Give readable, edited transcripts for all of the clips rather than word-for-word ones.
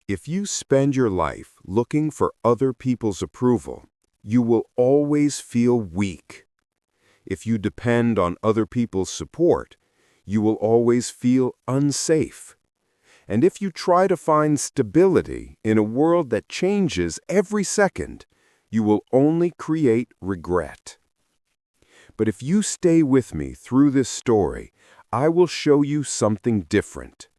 If you spend your life looking for other people's approval, you will always feel weak. If you depend on other people's support, you will always feel unsafe. And if you try to find stability in a world that changes every second, you will only create regret. But if you stay with me through this story, I will show you something different.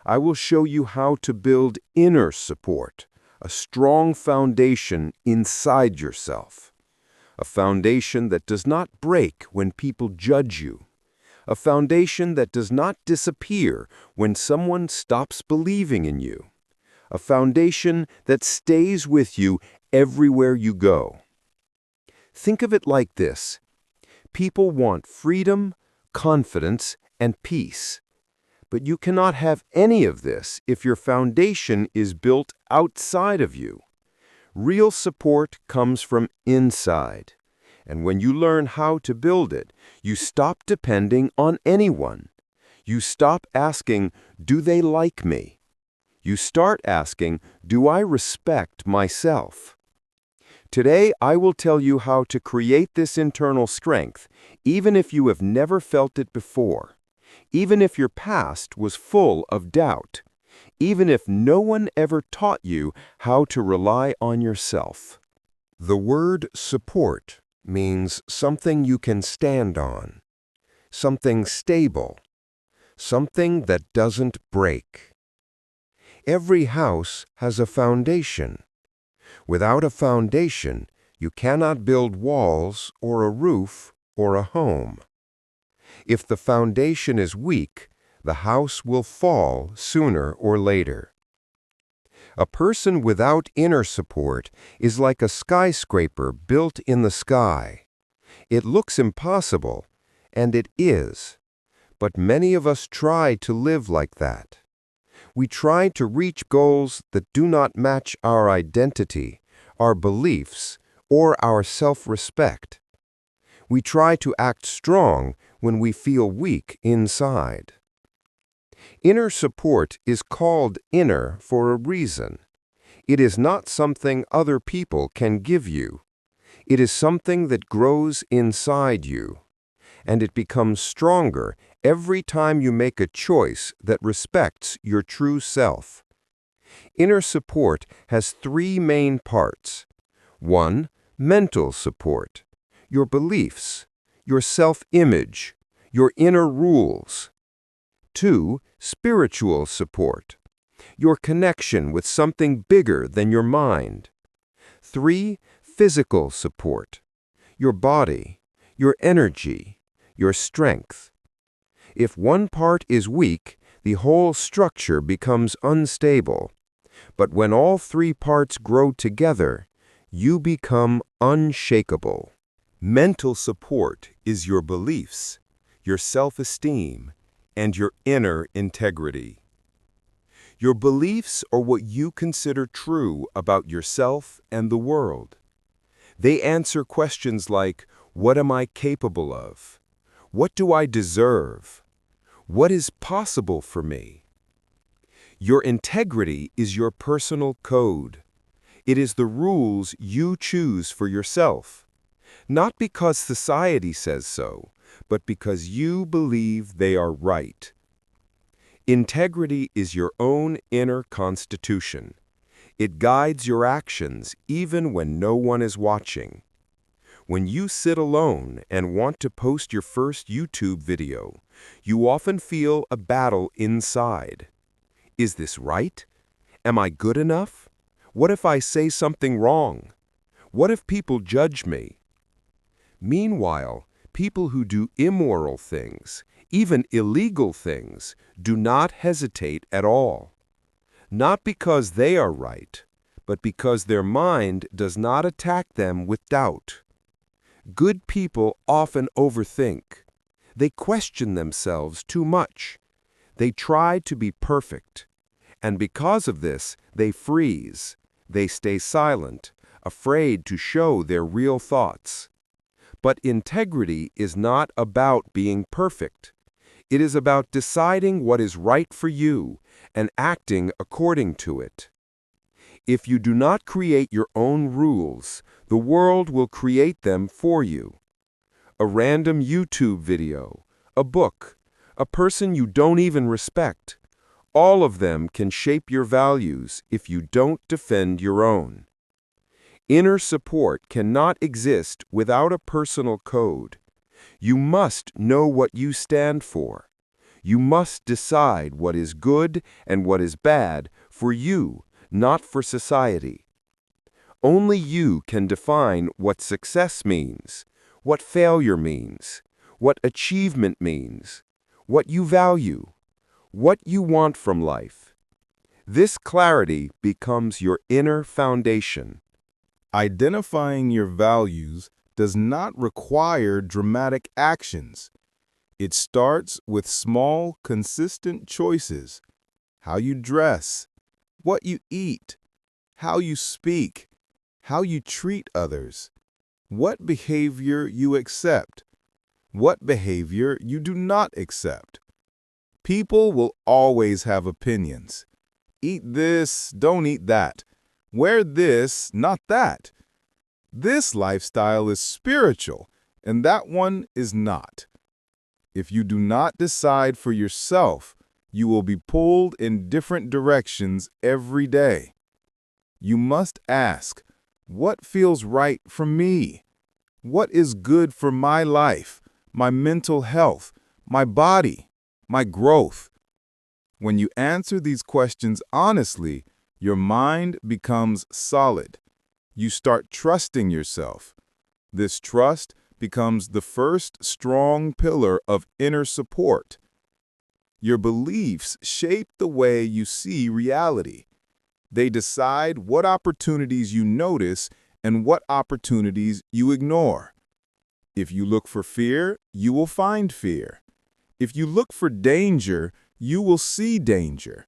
I will show you how to build inner support, a strong foundation inside yourself. A foundation that does not break when people judge you. A foundation that does not disappear when someone stops believing in you. A foundation that stays with you everywhere you go. Think of it like this. People want freedom, confidence, and peace. But you cannot have any of this if your foundation is built outside of you. Real support comes from inside. And when you learn how to build it, you stop depending on anyone. You stop asking, do they like me? You start asking, do I respect myself? Today, I will tell you how to create this internal strength, even if you have never felt it before. Even if your past was full of doubt. Even if no one ever taught you how to rely on yourself. The word support means something you can stand on, something stable, something that doesn't break. Every house has a foundation. Without a foundation, you cannot build walls or a roof or a home. If the foundation is weak, the house will fall sooner or later. A person without inner support is like a skyscraper built in the sky. It looks impossible, and it is. But many of us try to live like that. We try to reach goals that do not match our identity, our beliefs, or our self-respect. We try to act strong when we feel weak inside. Inner support is called inner for a reason. It is not something other people can give you. It is something that grows inside you, and it becomes stronger every time you make a choice that respects your true self. Inner support has three main parts. 1. Mental support. Your beliefs, your self-image, your inner rules. 2. Spiritual support. Your connection with something bigger than your mind. 3. Physical support. Your body, your energy, your strength. If one part is weak, the whole structure becomes unstable. But when all three parts grow together, you become unshakable. Mental support is your beliefs, your self-esteem, and your inner integrity. Your beliefs are what you consider true about yourself and the world. They answer questions like, what am I capable of? What do I deserve? What is possible for me? Your integrity is your personal code. It is the rules you choose for yourself. Not because society says so, but because you believe they are right. Integrity is your own inner constitution. It guides your actions even when no one is watching. When you sit alone and want to post your first YouTube video, you often feel a battle inside. Is this right? Am I good enough? What if I say something wrong? What if people judge me? Meanwhile, people who do immoral things, even illegal things, do not hesitate at all. Not because they are right, but because their mind does not attack them with doubt. Good people often overthink. They question themselves too much. They try to be perfect. And because of this, they freeze. They stay silent, afraid to show their real thoughts. But integrity is not about being perfect. It is about deciding what is right for you and acting according to it. If you do not create your own rules, the world will create them for you. A random YouTube video, a book, a person you don't even respect, all of them can shape your values if you don't defend your own. Inner support cannot exist without a personal code. You must know what you stand for. You must decide what is good and what is bad for you, not for society. Only you can define what success means, what failure means, what achievement means, what you value, what you want from life. This clarity becomes your inner foundation. Identifying your values does not require dramatic actions. It starts with small, consistent choices: how you dress, what you eat, how you speak, how you treat others, what behavior you accept, what behavior you do not accept. People will always have opinions. Eat this, don't eat that. Wear this, not that. This lifestyle is spiritual, and that one is not. If you do not decide for yourself, you will be pulled in different directions every day. You must ask, what feels right for me? What is good for my life, my mental health, my body, my growth? When you answer these questions honestly, your mind becomes solid. You start trusting yourself. This trust becomes the first strong pillar of inner support. Your beliefs shape the way you see reality. They decide what opportunities you notice and what opportunities you ignore. If you look for fear, you will find fear. If you look for danger, you will see danger.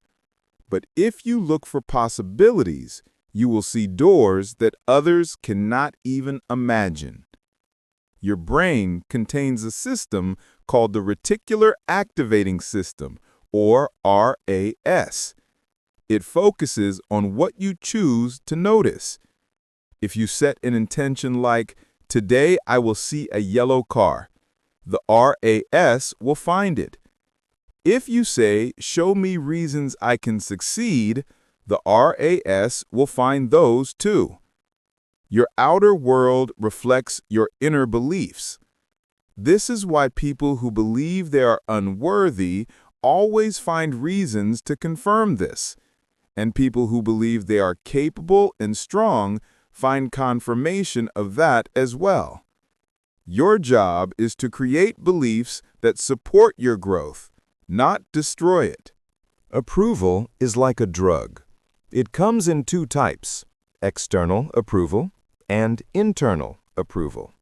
But if you look for possibilities, you will see doors that others cannot even imagine. Your brain contains a system called the reticular activating system, or RAS. It focuses on what you choose to notice. If you set an intention like, "Today I will see a yellow car," the RAS will find it. If you say, "Show me reasons I can succeed," the RAS will find those too. Your outer world reflects your inner beliefs. This is why people who believe they are unworthy always find reasons to confirm this, and people who believe they are capable and strong find confirmation of that as well. Your job is to create beliefs that support your growth, not destroy it. Approval is like a drug. It comes in two types: external approval and internal approval.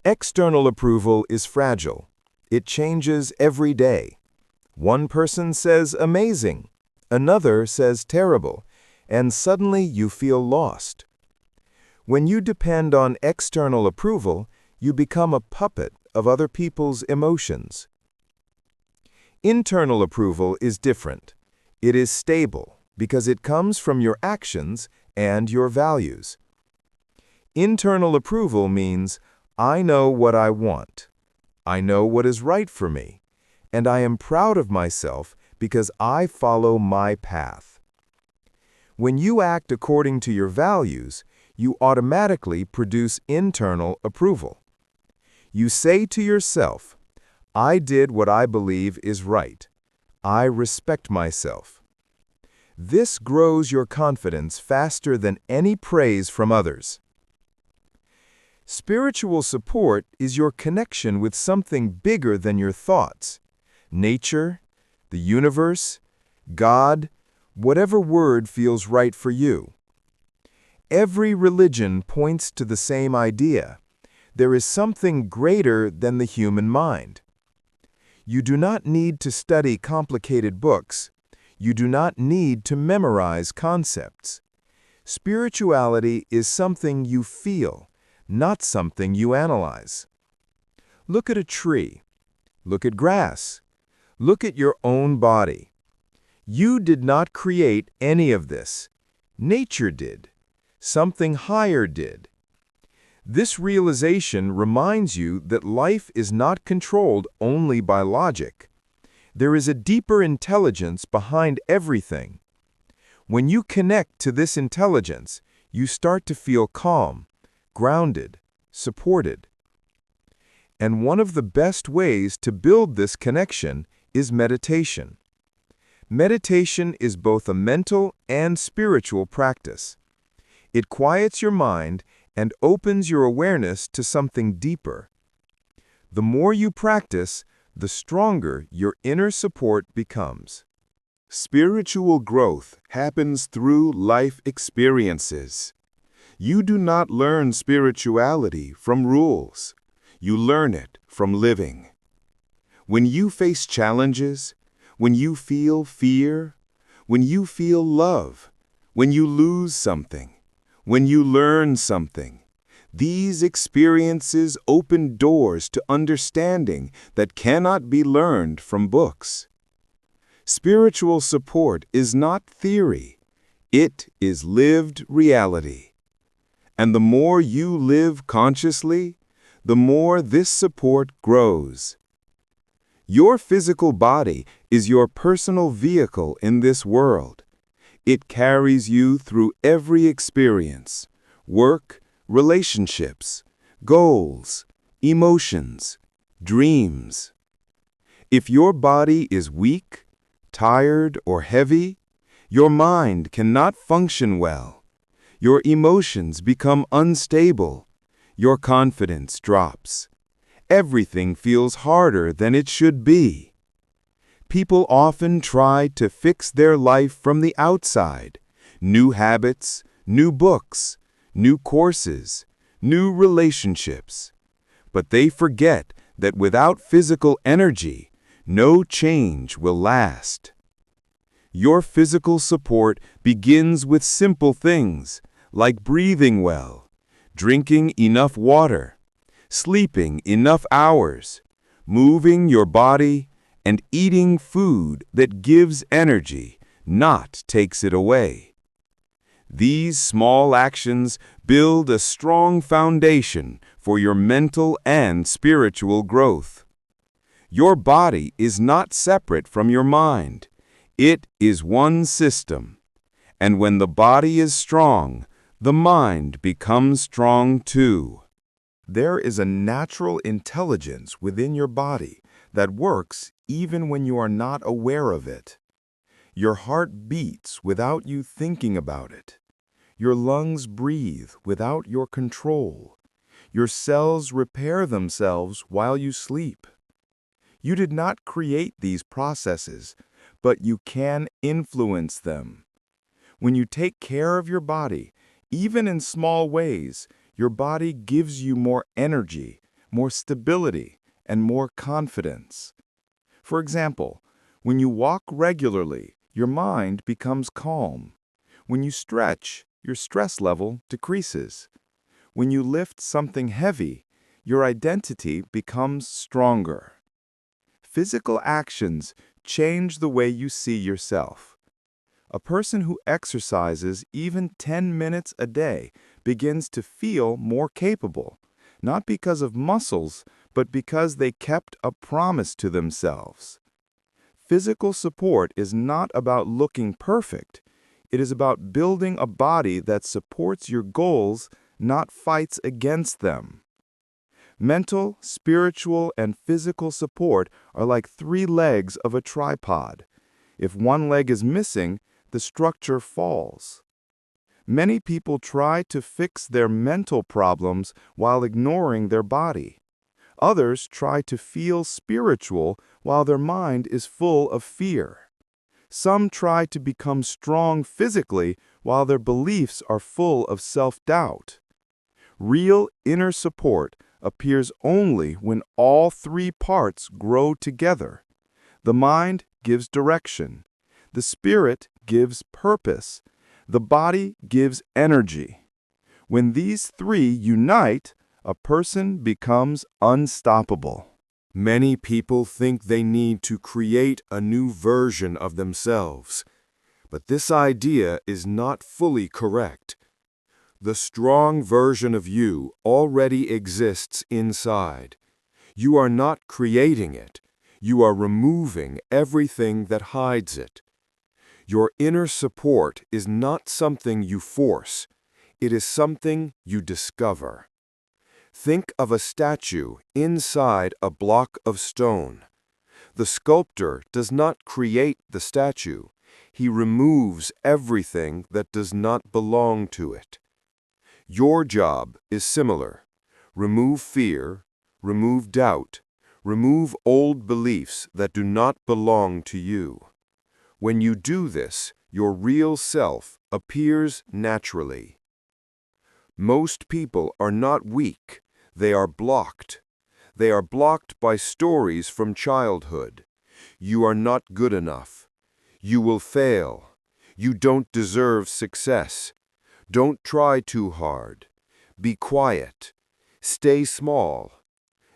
External approval is fragile. It changes every day. One person says amazing, another says terrible, and suddenly you feel lost. When you depend on external approval, you become a puppet of other people's emotions. Internal approval is different. It is stable because it comes from your actions and your values. Internal approval means, I know what I want. I know what is right for me, and I am proud of myself because I follow my path. When you act according to your values, you automatically produce internal approval. You say to yourself, I did what I believe is right. I respect myself. This grows your confidence faster than any praise from others. Spiritual support is your connection with something bigger than your thoughts. Nature, the universe, God, whatever word feels right for you. Every religion points to the same idea. There is something greater than the human mind. You do not need to study complicated books. You do not need to memorize concepts. Spirituality is something you feel, not something you analyze. Look at a tree. Look at grass. Look at your own body. You did not create any of this. Nature did. Something higher did. This realization reminds you that life is not controlled only by logic. There is a deeper intelligence behind everything. When you connect to this intelligence, you start to feel calm, grounded, supported. And one of the best ways to build this connection is meditation. Meditation is both a mental and spiritual practice. It quiets your mind and opens your awareness to something deeper. The more you practice, the stronger your inner support becomes. Spiritual growth happens through life experiences. You do not learn spirituality from rules. You learn it from living. When you face challenges, when you feel fear, when you feel love, when you lose something, when you learn something, these experiences open doors to understanding that cannot be learned from books. Spiritual support is not theory. It is lived reality. And the more you live consciously, the more this support grows. Your physical body is your personal vehicle in this world. It carries you through every experience: work, relationships, goals, emotions, dreams. If your body is weak, tired, or heavy, your mind cannot function well. Your emotions become unstable. Your confidence drops. Everything feels harder than it should be. People often try to fix their life from the outside: new habits, new books, new courses, new relationships. But they forget that without physical energy, no change will last. Your physical support begins with simple things like breathing well, drinking enough water, sleeping enough hours, moving your body, and eating food that gives energy, not takes it away. These small actions build a strong foundation for your mental and spiritual growth. Your body is not separate from your mind. It is one system. And when the body is strong, the mind becomes strong too. There is a natural intelligence within your body that works even when you are not aware of it. Your heart beats without you thinking about it. Your lungs breathe without your control. Your cells repair themselves while you sleep. You did not create these processes, but you can influence them. When you take care of your body, even in small ways, your body gives you more energy, more stability, and more confidence. For example, when you walk regularly, your mind becomes calm. When you stretch, your stress level decreases. When you lift something heavy, your identity becomes stronger. Physical actions change the way you see yourself. A person who exercises even 10 minutes a day begins to feel more capable, not because of muscles, but because they kept a promise to themselves. Physical support is not about looking perfect. It is about building a body that supports your goals, not fights against them. Mental, spiritual, and physical support are like 3 legs of a tripod. If one leg is missing, the structure falls. Many people try to fix their mental problems while ignoring their body. Others try to feel spiritual while their mind is full of fear. Some try to become strong physically while their beliefs are full of self-doubt. Real inner support appears only when all 3 parts grow together. The mind gives direction. The spirit gives purpose. The body gives energy. When these 3 unite, a person becomes unstoppable. Many people think they need to create a new version of themselves. But this idea is not fully correct. The strong version of you already exists inside. You are not creating it. You are removing everything that hides it. Your inner support is not something you force. It is something you discover. Think of a statue inside a block of stone. The sculptor does not create the statue. He removes everything that does not belong to it. Your job is similar. Remove fear, remove doubt, remove old beliefs that do not belong to you. When you do this, your real self appears naturally. Most people are not weak. They are blocked. They are blocked by stories from childhood. You are not good enough. You will fail. You don't deserve success. Don't try too hard. Be quiet. Stay small.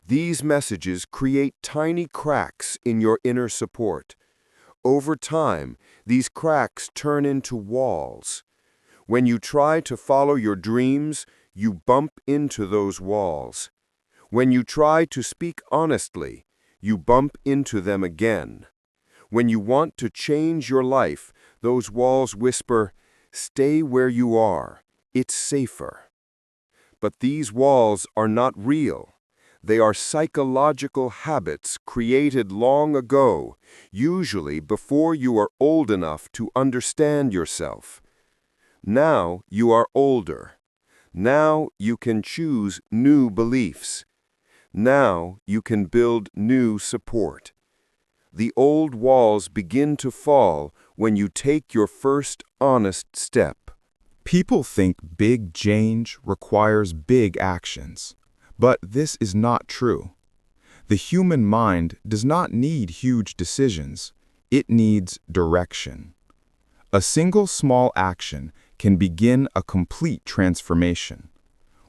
These messages create tiny cracks in your inner support. Over time, these cracks turn into walls. When you try to follow your dreams, you bump into those walls. When you try to speak honestly, you bump into them again. When you want to change your life, those walls whisper, "Stay where you are. It's safer." But these walls are not real. They are psychological habits created long ago, usually before you are old enough to understand yourself. Now you are older. Now you can choose new beliefs. Now you can build new support. The old walls begin to fall when you take your first honest step. People think big change requires big actions, but this is not true. The human mind does not need huge decisions. It needs direction. A single small action can begin a complete transformation.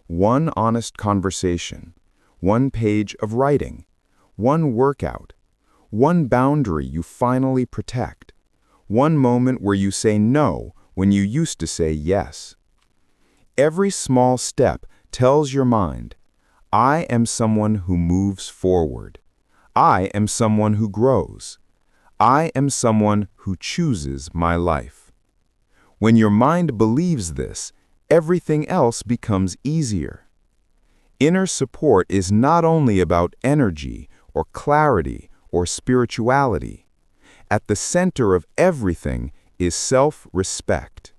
One honest conversation, one page of writing, one workout, one boundary you finally protect, one moment where you say no when you used to say yes. Every small step tells your mind, I am someone who moves forward. I am someone who grows. I am someone who chooses my life. When your mind believes this, everything else becomes easier. Inner support is not only about energy or clarity or spirituality. At the center of everything is self-respect.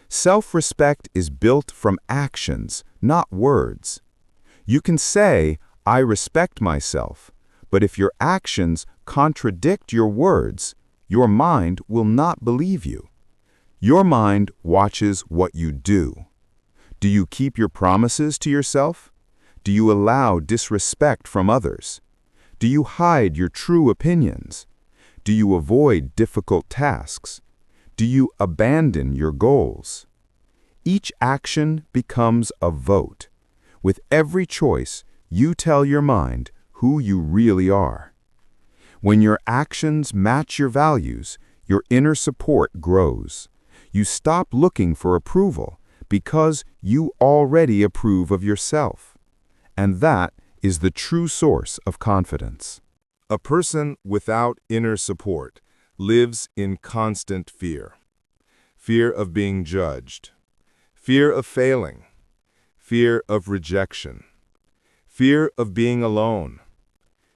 Self-respect is built from actions, not words. You can say, I respect myself, but if your actions contradict your words, your mind will not believe you. Your mind watches what you do. Do you keep your promises to yourself? Do you allow disrespect from others? Do you hide your true opinions? Do you avoid difficult tasks? Do you abandon your goals? Each action becomes a vote. With every choice, you tell your mind who you really are. When your actions match your values, your inner support grows. You stop looking for approval because you already approve of yourself. And that is the true source of confidence. A person without inner support lives in constant fear. Fear of being judged. Fear of failing. Fear of rejection. Fear of being alone.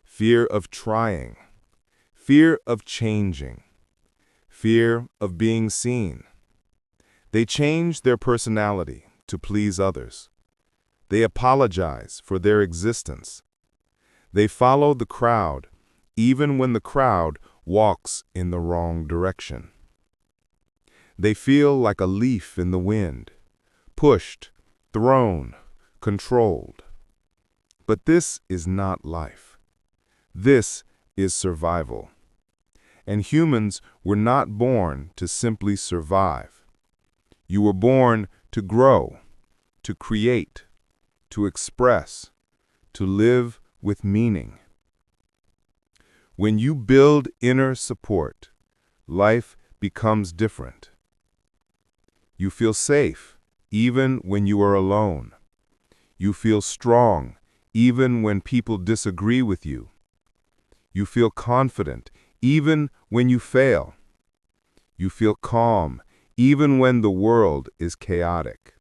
Fear of trying. Fear of changing. Fear of being seen. They change their personality to please others. They apologize for their existence. They follow the crowd, even when the crowd walks in the wrong direction. They feel like a leaf in the wind, pushed, thrown, controlled. But this is not life. This is survival. And humans were not born to simply survive. You were born to grow, to create, to express, to live with meaning. When you build inner support, life becomes different. You feel safe, even when you are alone. You feel strong, even when people disagree with you. You feel confident, even when you fail. You feel calm, even when the world is chaotic.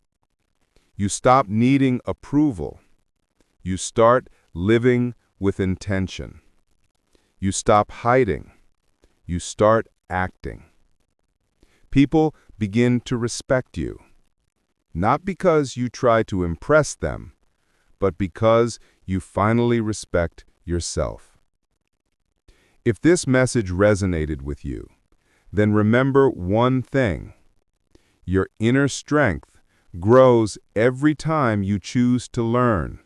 You stop needing approval. You start living with intention. You stop hiding. You start acting. People begin to respect you, not because you try to impress them, but because you finally respect yourself. If this message resonated with you, then remember one thing. Your inner strength grows every time you choose to learn,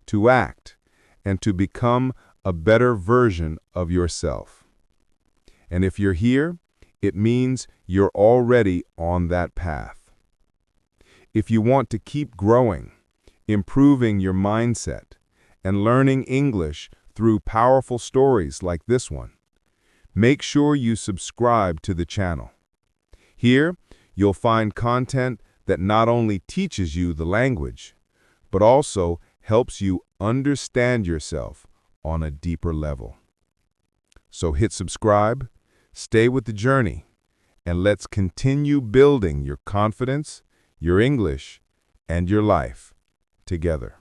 to act, and to become a better version of yourself. And if you're here, it means you're already on that path. If you want to keep growing, improving your mindset, and learning English through powerful stories like this one, make sure you subscribe to the channel. Here, you'll find content that not only teaches you the language, but also helps you understand yourself on a deeper level. So hit subscribe, stay with the journey, and let's continue building your confidence, your English, and your life together.